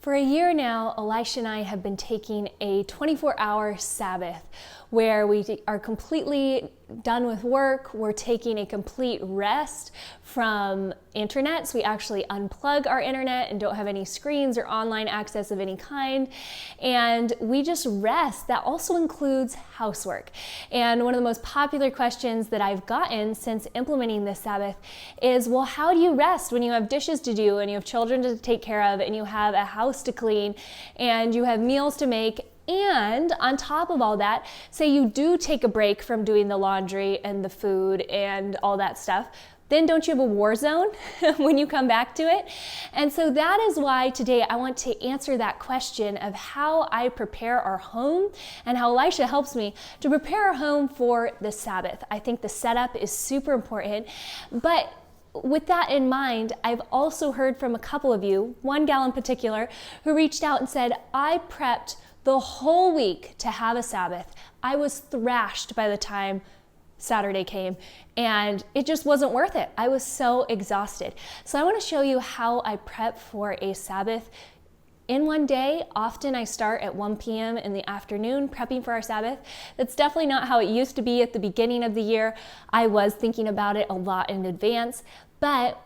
For a year now, Elisha and I have been taking a 24-hour Sabbath where we are completely done with work. We're taking a complete rest from internet. So we actually unplug our internet and don't have any screens or online access of any kind. And we just rest. That also includes housework. And one of the most popular questions that I've gotten since implementing this Sabbath is, well, how do you rest when you have dishes to do and you have children to take care of and you have a house to clean and you have meals to make? And on top of all that, say you do take a break from doing the laundry and the food and all that stuff, then don't you have a war zone when you come back to it? And so that is why today I want to answer that question of how I prepare our home and how Elisha helps me to prepare our home for the Sabbath. I think the setup is super important, but with that in mind, I've also heard from a couple of you, one gal in particular, who reached out and said, I prepped the whole week to have a Sabbath. I was thrashed by the time Saturday came and it just wasn't worth it. I was so exhausted. So I want to show you how I prep for a Sabbath in one day. Often I start at 1 p.m. in the afternoon prepping for our Sabbath. That's definitely not how it used to be at the beginning of the year. I was thinking about it a lot in advance, but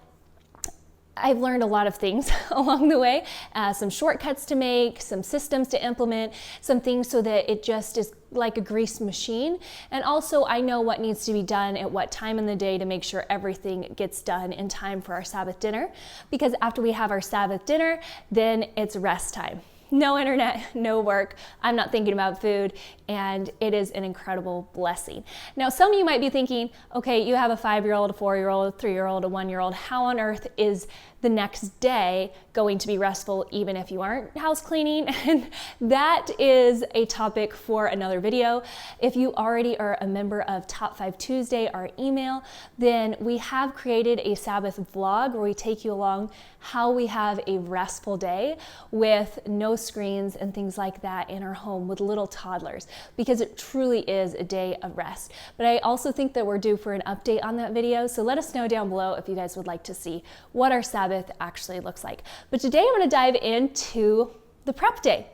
I've learned a lot of things along the way, some shortcuts to make, some systems to implement, some things so that it just is like a greased machine. And also I know what needs to be done at what time in the day to make sure everything gets done in time for our Sabbath dinner. Because after we have our Sabbath dinner, then it's rest time. No internet, no work. I'm not thinking about food, and it is an incredible blessing. Now, some of you might be thinking, okay, you have a 5-year-old, a 4-year-old, a 3-year-old, a 1-year-old. How on earth is the next day going to be restful even if you aren't house cleaning? And that is a topic for another video. If you already are a member of Top 5 Tuesday, our email, then we have created a Sabbath vlog where we take you along how we have a restful day with no screens and things like that in our home with little toddlers, because it truly is a day of rest. But I also think that we're due for an update on that video, so let us know down below if you guys would like to see what our Sabbath actually looks like. But today I'm going to dive into the prep day.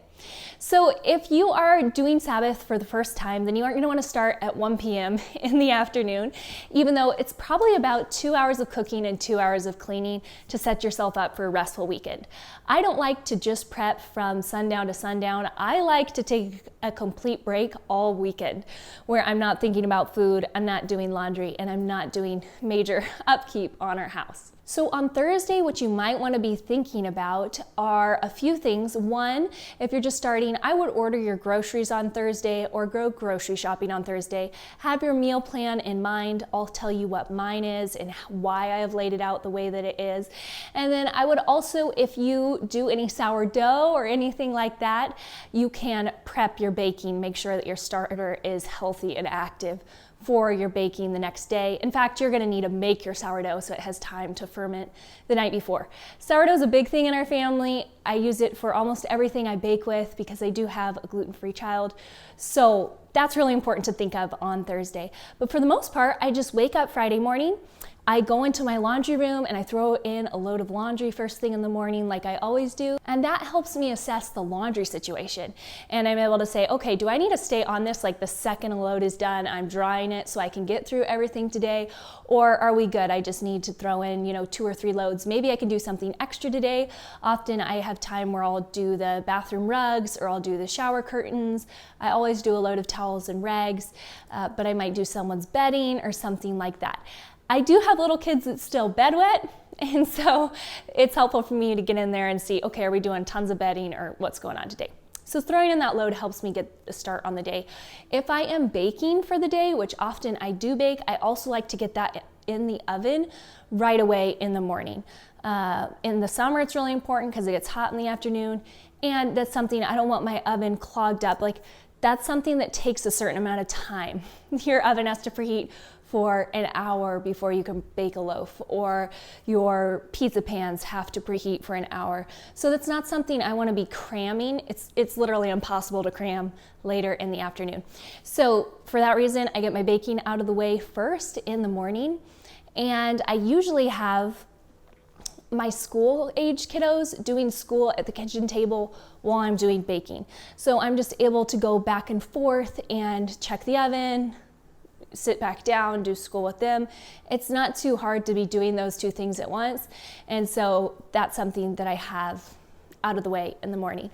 So if you are doing Sabbath for the first time, then you aren't going to want to start at 1 p.m. in the afternoon, even though it's probably about 2 hours of cooking and 2 hours of cleaning to set yourself up for a restful weekend. I don't like to just prep from sundown to sundown. I like to take a complete break all weekend where I'm not thinking about food, I'm not doing laundry, and I'm not doing major upkeep on our house. So on Thursday, what you might want to be thinking about are a few things. One, if you're just starting, I would order your groceries on Thursday or go grocery shopping on Thursday. Have your meal plan in mind. I'll tell you what mine is and why I have laid it out the way that it is. And then I would also, if you do any sourdough or anything like that, you can prep your baking. Make sure that your starter is healthy and active for your baking the next day. In fact, you're going to need to make your sourdough so it has time to ferment the night before. Sourdough is a big thing in our family. I use it for almost everything I bake with because I do have a gluten-free child. So that's really important to think of on Thursday. But for the most part, I just wake up Friday morning, I go into my laundry room and I throw in a load of laundry first thing in the morning like I always do. And that helps me assess the laundry situation. And I'm able to say, okay, do I need to stay on this like the second a load is done, I'm drying it so I can get through everything today? Or are we good? I just need to throw in, 2 or 3 loads. Maybe I can do something extra today. Often I have time where I'll do the bathroom rugs or I'll do the shower curtains. I always do a load of towels and rags, but I might do someone's bedding or something like that. I do have little kids that still bedwet, and so it's helpful for me to get in there and see, okay, are we doing tons of bedding or what's going on today? So throwing in that load helps me get a start on the day. If I am baking for the day, which often I do bake, I also like to get that in the oven right away in the morning. In the summer, it's really important because it gets hot in the afternoon, and that's something I don't want my oven clogged up. Like, that's something that takes a certain amount of time. Your oven has to preheat for an hour before you can bake a loaf, or your pizza pans have to preheat for an hour. So that's not something I want to be cramming. It's literally impossible to cram later in the afternoon. So for that reason, I get my baking out of the way first in the morning, and I usually have my school age kiddos doing school at the kitchen table while I'm doing baking. So I'm just able to go back and forth and check the oven, sit back down, do school with them. It's not too hard to be doing those two things at once. And so that's something that I have out of the way in the morning.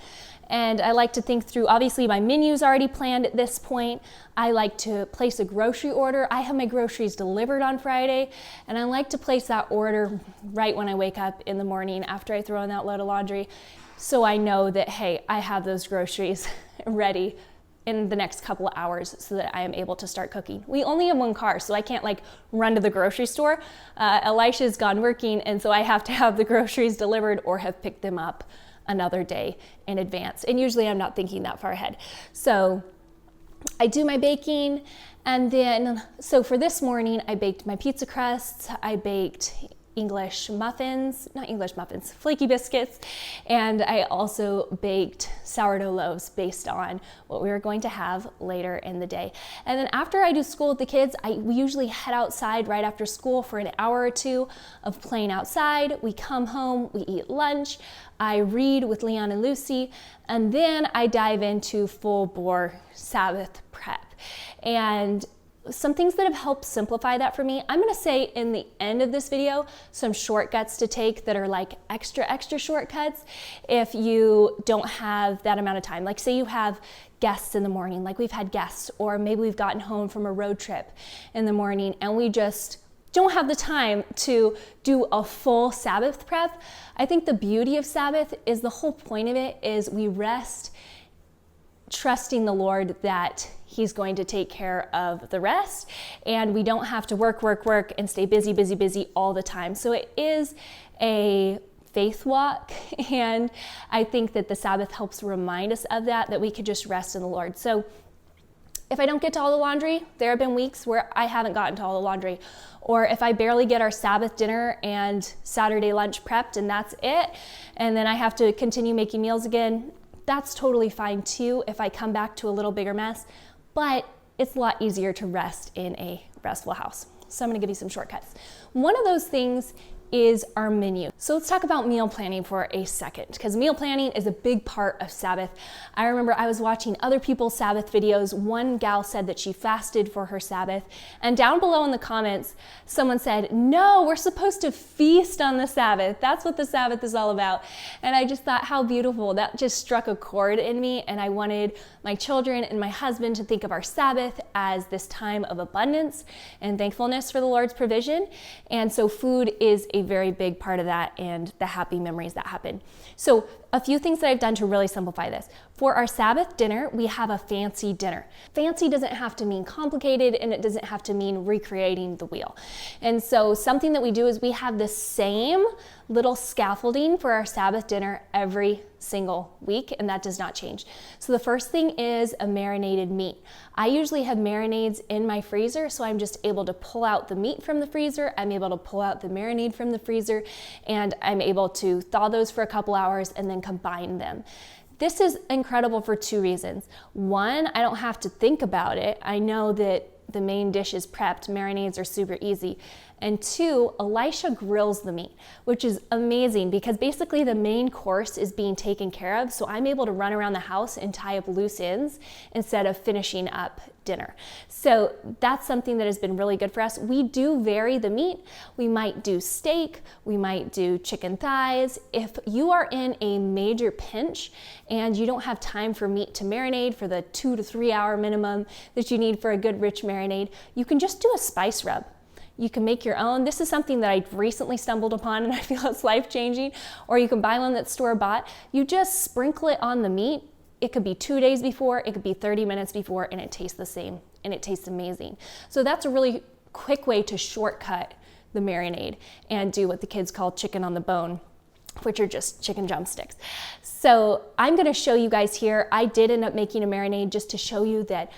And I like to think through, obviously my menu's already planned at this point. I like to place a grocery order. I have my groceries delivered on Friday, and I like to place that order right when I wake up in the morning after I throw in that load of laundry, so I know that, hey, I have those groceries ready in the next couple of hours so that I am able to start cooking. We only have one car, so I can't like run to the grocery store. Elisha's gone working, and so I have to have the groceries delivered or have picked them up another day in advance. And usually I'm not thinking that far ahead. So I do my baking, and then, so for this morning, I baked my pizza crusts, I baked flaky biscuits, and I also baked sourdough loaves based on what we were going to have later in the day. And then after I do school with the kids, we usually head outside right after school for an hour or two of playing outside. We come home, we eat lunch, I read with Leon and Lucy, and then I dive into full bore Sabbath prep. And some things that have helped simplify that for me, I'm gonna say in the end of this video, some shortcuts to take that are like extra shortcuts if you don't have that amount of time. Like say you have guests in the morning, like we've had guests, or maybe we've gotten home from a road trip in the morning and we just don't have the time to do a full Sabbath prep. I think the beauty of Sabbath is the whole point of it is we rest trusting the Lord that He's going to take care of the rest, and we don't have to work and stay busy all the time. So it is a faith walk, and I think that the Sabbath helps remind us of that we could just rest in the Lord. So if I don't get to all the laundry, there have been weeks where I haven't gotten to all the laundry. Or if I barely get our Sabbath dinner and Saturday lunch prepped and that's it, and then I have to continue making meals again, that's totally fine too if I come back to a little bigger mess, but it's a lot easier to rest in a restful house. So I'm gonna give you some shortcuts. One of those things is our menu. So let's talk about meal planning for a second, because meal planning is a big part of Sabbath. I remember I was watching other people's Sabbath videos. One gal said that she fasted for her Sabbath, and down below in the comments, someone said, no, we're supposed to feast on the Sabbath. That's what the Sabbath is all about. And I just thought, how beautiful. That just struck a chord in me, and I wanted my children and my husband to think of our Sabbath as this time of abundance and thankfulness for the Lord's provision. And so food is a very big part of that and the happy memories that happen. So a few things that I've done to really simplify this. For our Sabbath dinner, we have a fancy dinner. Fancy doesn't have to mean complicated, and it doesn't have to mean recreating the wheel. And so something that we do is we have the same little scaffolding for our Sabbath dinner every single week, and that does not change. So the first thing is a marinated meat. I usually have marinades in my freezer, so I'm just able to pull out the meat from the freezer, I'm able to pull out the marinade from the freezer, and I'm able to thaw those for a couple hours and then combine them. This is incredible for two reasons. One, I don't have to think about it. I know that the main dish is prepped. Marinades are super easy. And two, Elisha grills the meat, which is amazing because basically the main course is being taken care of. So I'm able to run around the house and tie up loose ends instead of finishing up dinner. So that's something that has been really good for us. We do vary the meat. We might do steak, we might do chicken thighs. If you are in a major pinch and you don't have time for meat to marinate for the 2 to 3 hour minimum that you need for a good rich marinade, you can just do a spice rub. You can make your own. This is something that I've recently stumbled upon and I feel it's life-changing. Or you can buy one that's store-bought. You just sprinkle it on the meat. It could be 2 days before, it could be 30 minutes before, and it tastes the same, and it tastes amazing. So that's a really quick way to shortcut the marinade and do what the kids call chicken on the bone, which are just chicken drumsticks. So I'm gonna show you guys here. I did end up making a marinade just to show you that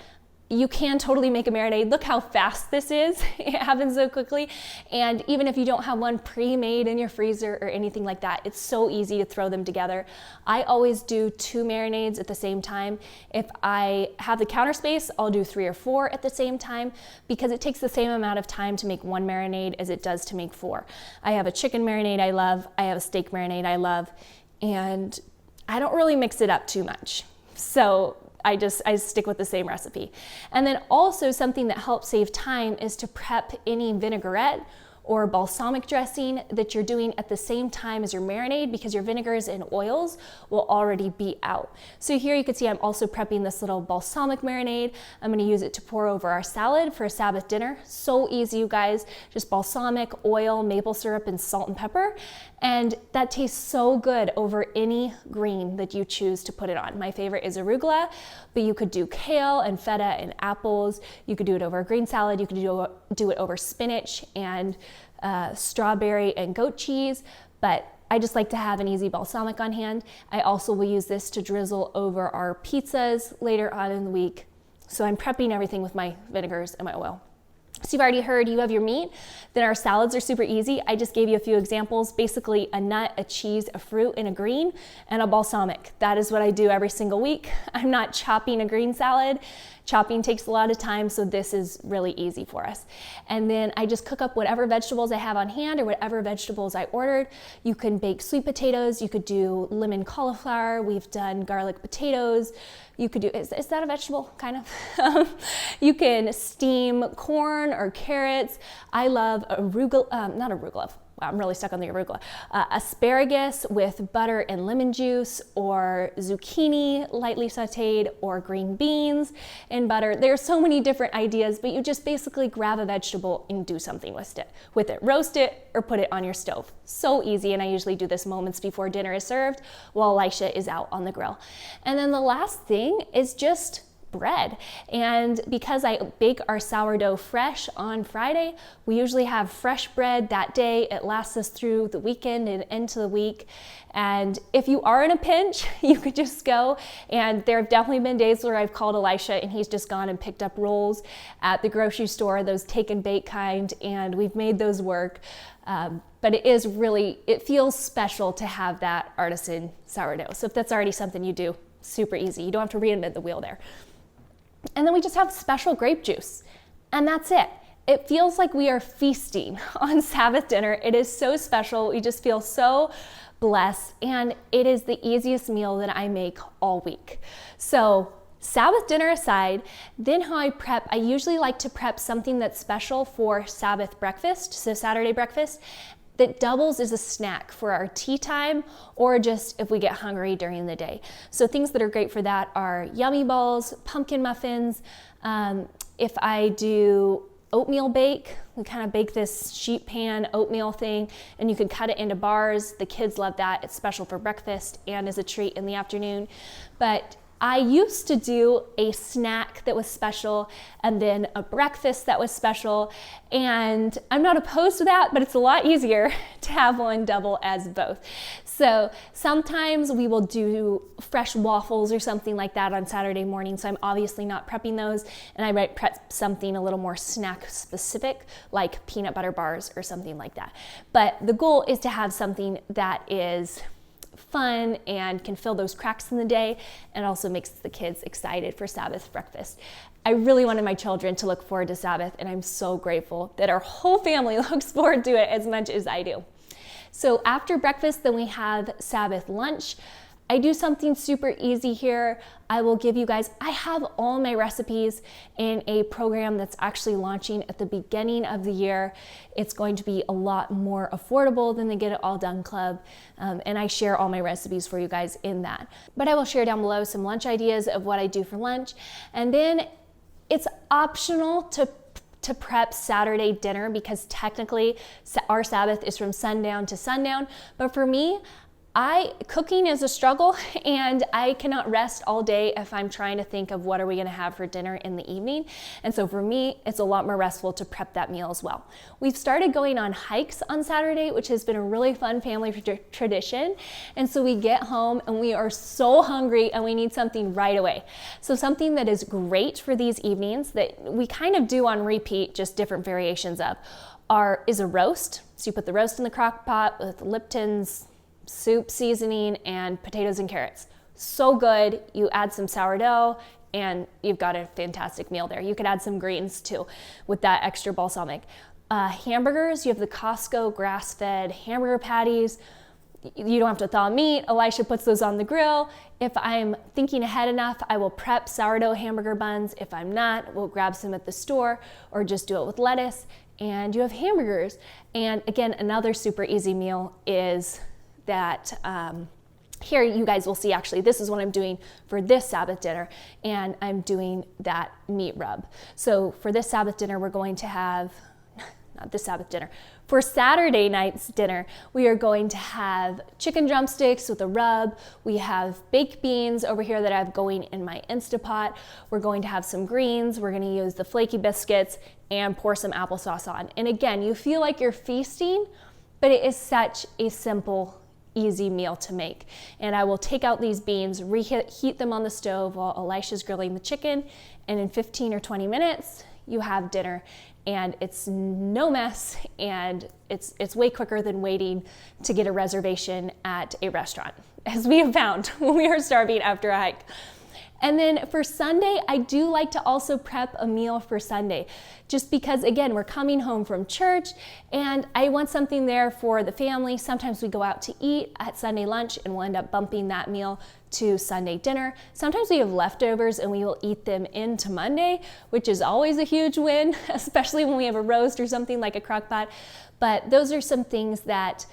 you can totally make a marinade. Look how fast this is. It happens so quickly. And even if you don't have one pre-made in your freezer or anything like that, it's so easy to throw them together. I always do 2 marinades at the same time. If I have the counter space, I'll do 3 or 4 at the same time, because it takes the same amount of time to make 1 marinade as it does to make 4. I have a chicken marinade I love. I have a steak marinade I love. And I don't really mix it up too much. So I stick with the same recipe. And then also something that helps save time is to prep any vinaigrette or balsamic dressing that you're doing at the same time as your marinade, because your vinegars and oils will already be out. So here you can see I'm also prepping this little balsamic marinade. I'm gonna use it to pour over our salad for a Sabbath dinner. So easy, you guys. Just balsamic, oil, maple syrup, and salt and pepper. And that tastes so good over any green that you choose to put it on. My favorite is arugula, but you could do kale and feta and apples. You could do it over a green salad. You could do it over spinach and strawberry and goat cheese, but I just like to have an easy balsamic on hand. I also will use this to drizzle over our pizzas later on in the week. So I'm prepping everything with my vinegars and my oil. So you've already heard you have your meat, then our salads are super easy. I just gave you a few examples, basically a nut, a cheese, a fruit, and a green, and a balsamic. That is what I do every single week. I'm not chopping a green salad. Chopping takes a lot of time, so this is really easy for us. And then I just cook up whatever vegetables I have on hand or whatever vegetables I ordered. You can bake sweet potatoes, you could do lemon cauliflower, we've done garlic potatoes. You could do, is that a vegetable? Kind of. You can steam corn or carrots. I love arugula, not arugula. Wow, I'm really stuck on the arugula. Asparagus with butter and lemon juice, or zucchini lightly sauteed, or green beans and butter. There are so many different ideas, but you just basically grab a vegetable and do something with it. Roast it or put it on your stove. So easy, and I usually do this moments before dinner is served while Elisha is out on the grill. And then the last thing is just bread. And because I bake our sourdough fresh on Friday, we usually have fresh bread that day. It lasts us through the weekend and into the week. And if you are in a pinch, you could just go, and there have definitely been days where I've called Elisha and he's just gone and picked up rolls at the grocery store, those take and bake kind, and we've made those work. But it feels special to have that artisan sourdough. So if that's already something you do, super easy. You don't have to reinvent the wheel there. And then we just have special grape juice, and that's it. It feels like we are feasting on Sabbath dinner. It is so special. We just feel so blessed, and it is the easiest meal that I make all week. So Sabbath dinner aside, then how I prep, I usually like to prep something that's special for Sabbath breakfast, so Saturday breakfast, that doubles as a snack for our tea time, or just if we get hungry during the day. So things that are great for that are yummy balls, pumpkin muffins. If I do oatmeal bake, we kind of bake this sheet pan oatmeal thing, and you can cut it into bars. The kids love that. It's special for breakfast and as a treat in the afternoon. But I used to do a snack that was special and then a breakfast that was special, and I'm not opposed to that, but it's a lot easier to have one double as both. So sometimes we will do fresh waffles or something like that on Saturday morning, so I'm obviously not prepping those, and I might prep something a little more snack specific, like peanut butter bars or something like that. But the goal is to have something that is fun and can fill those cracks in the day, and also makes the kids excited for Sabbath breakfast. I really wanted my children to look forward to Sabbath, and I'm so grateful that our whole family looks forward to it as much as I do. So after breakfast, then we have Sabbath lunch. I do something super easy here. I will give you guys, I have all my recipes in a program that's actually launching at the beginning of the year. It's going to be a lot more affordable than the Get It All Done Club. And I share all my recipes for you guys in that. But I will share down below some lunch ideas of what I do for lunch. And then it's optional to prep Saturday dinner, because technically our Sabbath is from sundown to sundown. But for me, Cooking is a struggle, and I cannot rest all day if I'm trying to think of what are we going to have for dinner in the evening. And so for me, it's a lot more restful to prep that meal as well. We've started going on hikes on Saturday, which has been a really fun family tradition. And so we get home and we are so hungry and we need something right away. So something that is great for these evenings that we kind of do on repeat, just different variations of, is a roast. So you put the roast in the crock pot with Lipton's soup seasoning and potatoes and carrots. So good. You add some sourdough and you've got a fantastic meal there. You could add some greens too with that extra balsamic. Hamburgers, you have the Costco grass-fed hamburger patties. You don't have to thaw meat. Elisha puts those on the grill. If I'm thinking ahead enough, I will prep sourdough hamburger buns. If I'm not, we'll grab some at the store or just do it with lettuce. And you have hamburgers. And again, another super easy meal is that here you guys will see, actually, this is what I'm doing for this Sabbath dinner, and I'm doing that meat rub. So for this Sabbath dinner, we're going to have, not this Sabbath dinner, for Saturday night's dinner, we are going to have chicken drumsticks with a rub. We have baked beans over here that I have going in my Instapot. We're going to have some greens. We're going to use the flaky biscuits and pour some applesauce on. And again, you feel like you're feasting, but it is such a simple, easy meal to make. And I will take out these beans, reheat them on the stove while Elisha's grilling the chicken, and in 15 or 20 minutes, you have dinner. And it's no mess, and it's way quicker than waiting to get a reservation at a restaurant, as we have found when we are starving after a hike. And then for Sunday, I do like to also prep a meal for Sunday, just because, again, we're coming home from church and I want something there for the family. Sometimes we go out to eat at Sunday lunch and we'll end up bumping that meal to Sunday dinner. Sometimes we have leftovers and we will eat them into Monday, which is always a huge win, especially when we have a roast or something like a crock pot. But those are some things that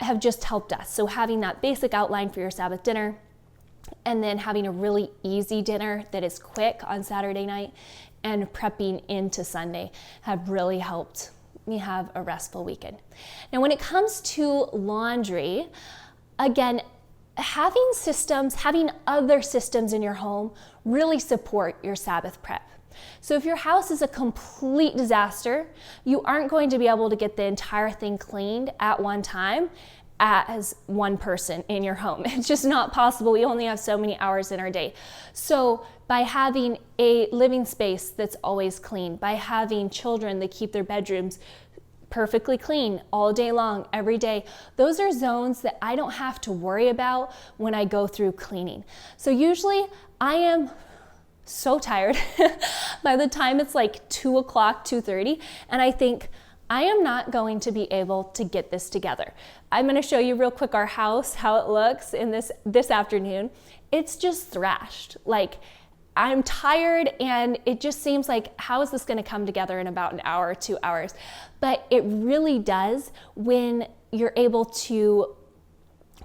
have just helped us. So having that basic outline for your Sabbath dinner, and then having a really easy dinner that is quick on Saturday night and prepping into Sunday have really helped me have a restful weekend. Now, when it comes to laundry, again, having other systems in your home really support your Sabbath prep. So if your house is a complete disaster, you aren't going to be able to get the entire thing cleaned at one time as one person in your home. It's just not possible. We only have so many hours in our day. So by having a living space that's always clean, by having children that keep their bedrooms perfectly clean all day long, every day, those are zones that I don't have to worry about when I go through cleaning. So usually I am so tired by the time it's like 2 o'clock, 2:30, and I think, I am not going to be able to get this together. I'm going to show you real quick our house, how it looks in this afternoon. It's just thrashed. Like, I'm tired and it just seems like, how is this going to come together in about an hour or 2 hours? But it really does when you're able to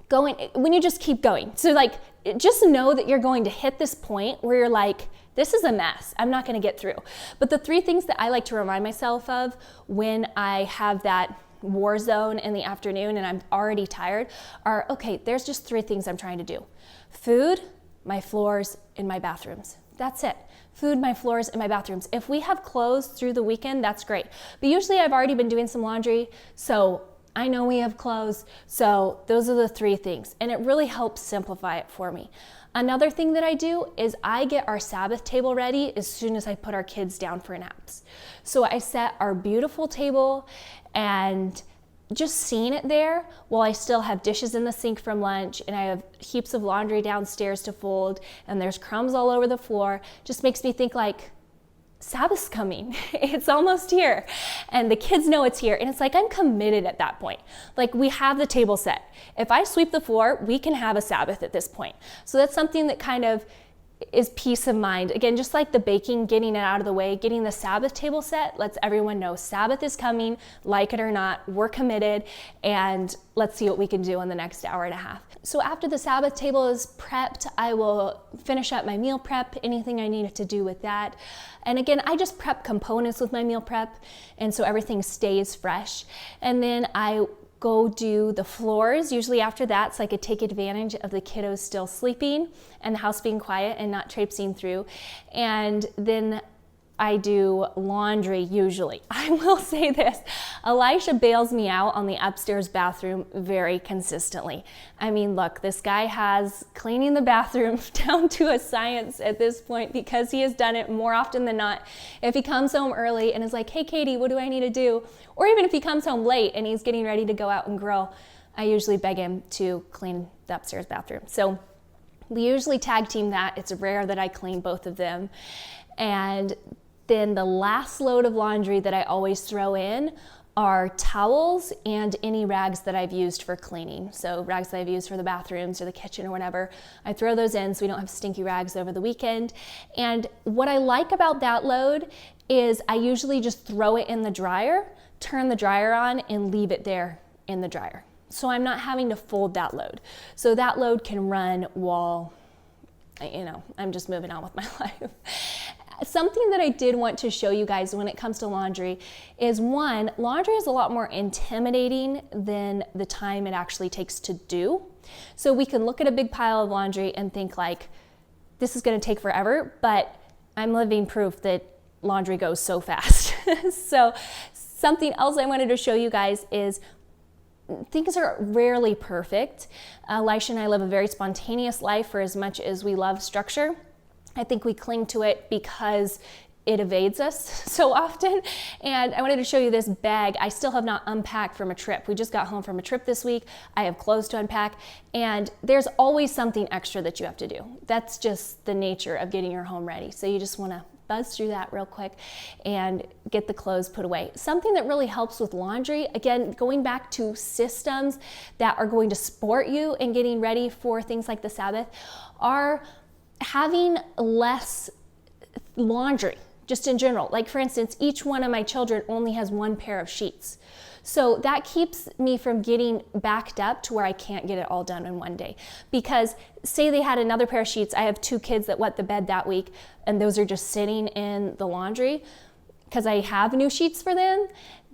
when you just keep going. So like, just know that you're going to hit this point where you're like, this is a mess. I'm not going to get through. But the 3 things that I like to remind myself of when I have that war zone in the afternoon and I'm already tired are, okay, there's just 3 things I'm trying to do. Food, my floors, and my bathrooms. That's it. Food, my floors, and my bathrooms. If we have clothes through the weekend, that's great. But usually I've already been doing some laundry, so I know we have clothes. So those are the 3 things. And it really helps simplify it for me. Another thing that I do is I get our Sabbath table ready as soon as I put our kids down for naps. So I set our beautiful table, and just seeing it there while I still have dishes in the sink from lunch and I have heaps of laundry downstairs to fold and there's crumbs all over the floor just makes me think like, Sabbath's coming. It's almost here. And the kids know it's here. And it's like, I'm committed at that point. Like, we have the table set. If I sweep the floor, we can have a Sabbath at this point. So that's something that kind of is peace of mind. Again, just like the baking, getting it out of the way, getting the Sabbath table set lets everyone know Sabbath is coming, like it or not, we're committed, and let's see what we can do in the next hour and a half. So after the Sabbath table is prepped, I will finish up my meal prep, anything I needed to do with that. And again, I just prep components with my meal prep, and so everything stays fresh. And then I go do the floors usually after that, so I could take advantage of the kiddos still sleeping and the house being quiet and not traipsing through. And then I do laundry usually. I will say this, Elisha bails me out on the upstairs bathroom very consistently. I mean, look, this guy has cleaning the bathroom down to a science at this point, because he has done it more often than not. If he comes home early and is like, hey Katie, what do I need to do? Or even if he comes home late and he's getting ready to go out and grill, I usually beg him to clean the upstairs bathroom. So we usually tag team that. It's rare that I clean both of them. And then the last load of laundry that I always throw in are towels and any rags that I've used for cleaning. So rags that I've used for the bathrooms or the kitchen or whatever, I throw those in so we don't have stinky rags over the weekend. And what I like about that load is I usually just throw it in the dryer, turn the dryer on, and leave it there in the dryer. So I'm not having to fold that load. So that load can run while, I'm just moving on with my life. Something that I did want to show you guys when it comes to laundry is, one, laundry is a lot more intimidating than the time it actually takes to do. So we can look at a big pile of laundry and think like, this is going to take forever, but I'm living proof that laundry goes so fast. So something else I wanted to show you guys is things are rarely perfect. Elisha and I live a very spontaneous life for as much as we love structure. I think we cling to it because it evades us so often. And I wanted to show you this bag. I still have not unpacked from a trip. We just got home from a trip this week. I have clothes to unpack, and there's always something extra that you have to do. That's just the nature of getting your home ready. So you just want to buzz through that real quick and get the clothes put away. Something that really helps with laundry, again, going back to systems that are going to support you in getting ready for things like the Sabbath, are having less laundry, just in general. Like for instance, each one of my children only has one pair of sheets. So that keeps me from getting backed up to where I can't get it all done in one day. Because say they had another pair of sheets, I have 2 kids that wet the bed that week, and those are just sitting in the laundry because I have new sheets for them,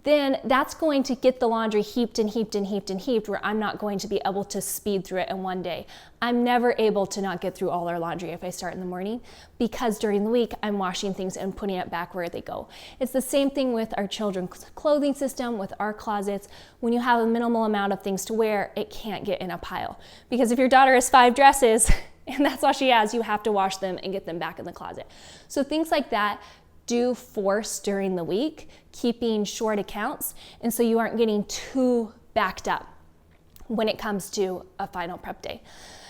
then that's going to get the laundry heaped and heaped and heaped and heaped, where I'm not going to be able to speed through it in one day. I'm never able to not get through all our laundry if I start in the morning, because during the week I'm washing things and putting it back where they go. It's the same thing with our children's clothing system, with our closets. When you have a minimal amount of things to wear, it can't get in a pile. Because if your daughter has 5 dresses and that's all she has, you have to wash them and get them back in the closet. So things like that do force during the week, keeping short accounts, and so you aren't getting too backed up when it comes to a final prep day.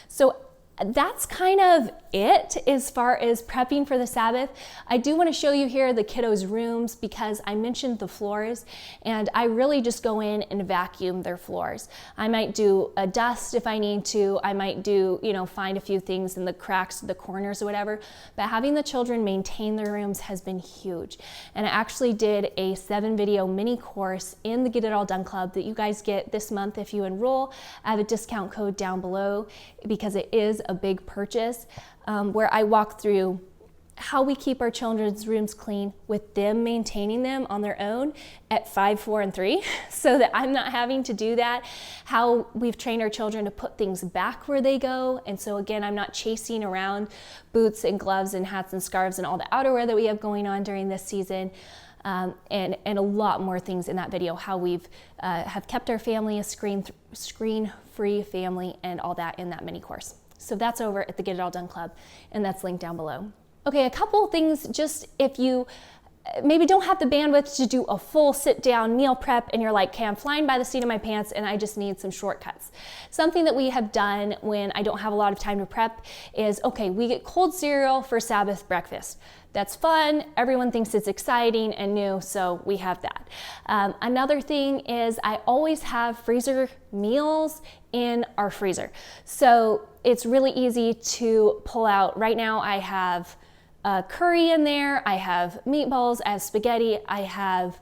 So that's kind of it as far as prepping for the Sabbath. I do want to show you here the kiddos' rooms, because I mentioned the floors, and I really just go in and vacuum their floors. I might do a dust if I need to. I might do, find a few things in the cracks, the corners or whatever. But having the children maintain their rooms has been huge. And I actually did a 7-video mini course in the Get It All Done Club that you guys get this month if you enroll. I have a discount code down below, because it is a big purchase, where I walk through how we keep our children's rooms clean with them maintaining them on their own at 5, 4, and 3, so that I'm not having to do that. How we've trained our children to put things back where they go. And so again, I'm not chasing around boots and gloves and hats and scarves and all the outerwear that we have going on during this season. And a lot more things in that video, how we've have kept our family a screen-free family and all that in that mini course. So that's over at the Get It All Done Club, and that's linked down below. Okay, a couple things, just if you maybe don't have the bandwidth to do a full sit-down meal prep and you're like, okay, I'm flying by the seat of my pants and I just need some shortcuts. Something that we have done when I don't have a lot of time to prep is, okay, we get cold cereal for Sabbath breakfast. That's fun. Everyone thinks it's exciting and new, so we have that. Another thing is I always have freezer meals in our freezer. So it's really easy to pull out. Right now I have curry in there, I have meatballs, I have spaghetti, I have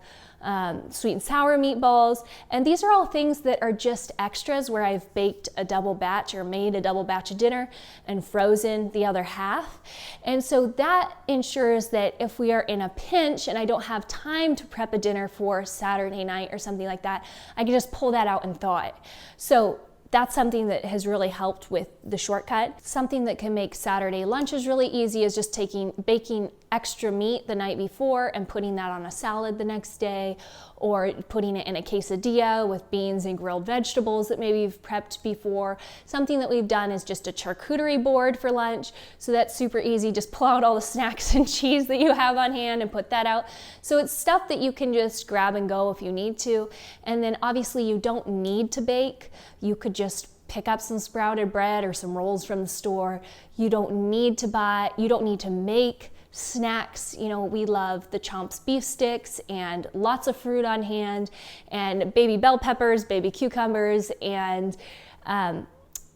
sweet and sour meatballs. And these are all things that are just extras where I've baked a double batch or made a double batch of dinner and frozen the other half. And so that ensures that if we are in a pinch and I don't have time to prep a dinner for Saturday night or something like that, I can just pull that out and thaw it. So that's something that has really helped with the shortcut. Something that can make Saturday lunches really easy is just baking extra meat the night before and putting that on a salad the next day, or putting it in a quesadilla with beans and grilled vegetables that maybe you've prepped before. Something that we've done is just a charcuterie board for lunch. So that's super easy. Just pull out all the snacks and cheese that you have on hand and put that out. So it's stuff that you can just grab and go if you need to. And then obviously you don't need to bake. You could just pick up some sprouted bread or some rolls from the store. You don't need to make snacks. You know, we love the Chomps beef sticks and lots of fruit on hand and baby bell peppers, baby cucumbers, and I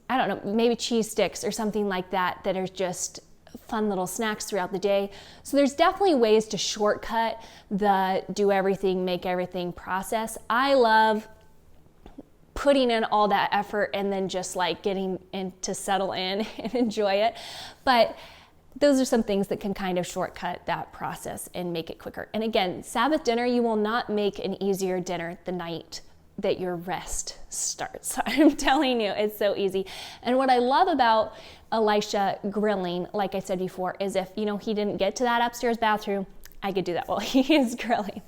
don't know, maybe cheese sticks or something like that that are just fun little snacks throughout the day. So there's definitely ways to shortcut the do everything, make everything process. I love putting in all that effort and then just like getting in to settle in and enjoy it. But those are some things that can kind of shortcut that process and make it quicker. And again, Sabbath dinner, you will not make an easier dinner the night that your rest starts. I'm telling you, it's so easy. And what I love about Elisha grilling, like I said before, is if, you know, he didn't get to that upstairs bathroom, I could do that while he is grilling.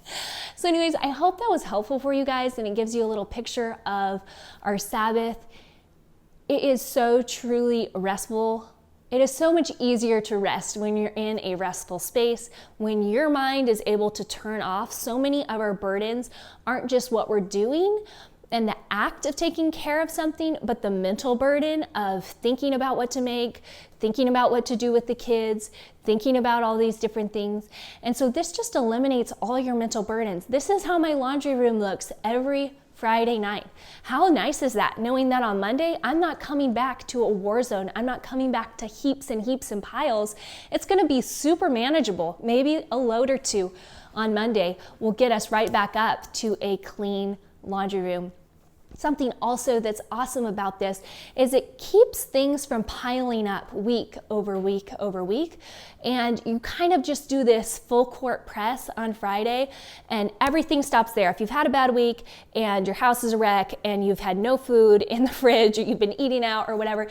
So anyways, I hope that was helpful for you guys and it gives you a little picture of our Sabbath. It is so truly restful. It is so much easier to rest when you're in a restful space, when your mind is able to turn off. So many of our burdens aren't just what we're doing and the act of taking care of something, but the mental burden of thinking about what to make, thinking about what to do with the kids, thinking about all these different things. And so this just eliminates all your mental burdens. This is how my laundry room looks every Friday night. How nice is that? Knowing that on Monday, I'm not coming back to a war zone. I'm not coming back to heaps and heaps and piles. It's gonna be super manageable. Maybe a load or two on Monday will get us right back up to a clean laundry room. Something also that's awesome about this is it keeps things from piling up week over week over week. And you kind of just do this full court press on Friday and everything stops there. If you've had a bad week and your house is a wreck and you've had no food in the fridge or you've been eating out or whatever,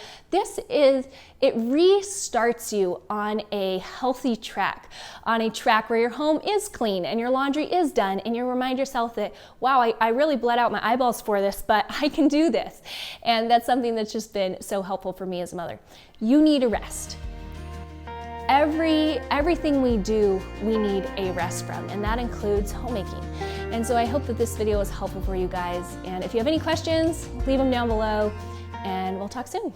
it restarts you on a healthy track, on a track where your home is clean and your laundry is done and you remind yourself that, wow, I really bled out my eyeballs for this, but I can do this. And that's something that's just been so helpful for me as a mother. You need a rest. Everything we do, we need a rest from, and that includes homemaking. And so I hope that this video was helpful for you guys. And if you have any questions, leave them down below and we'll talk soon.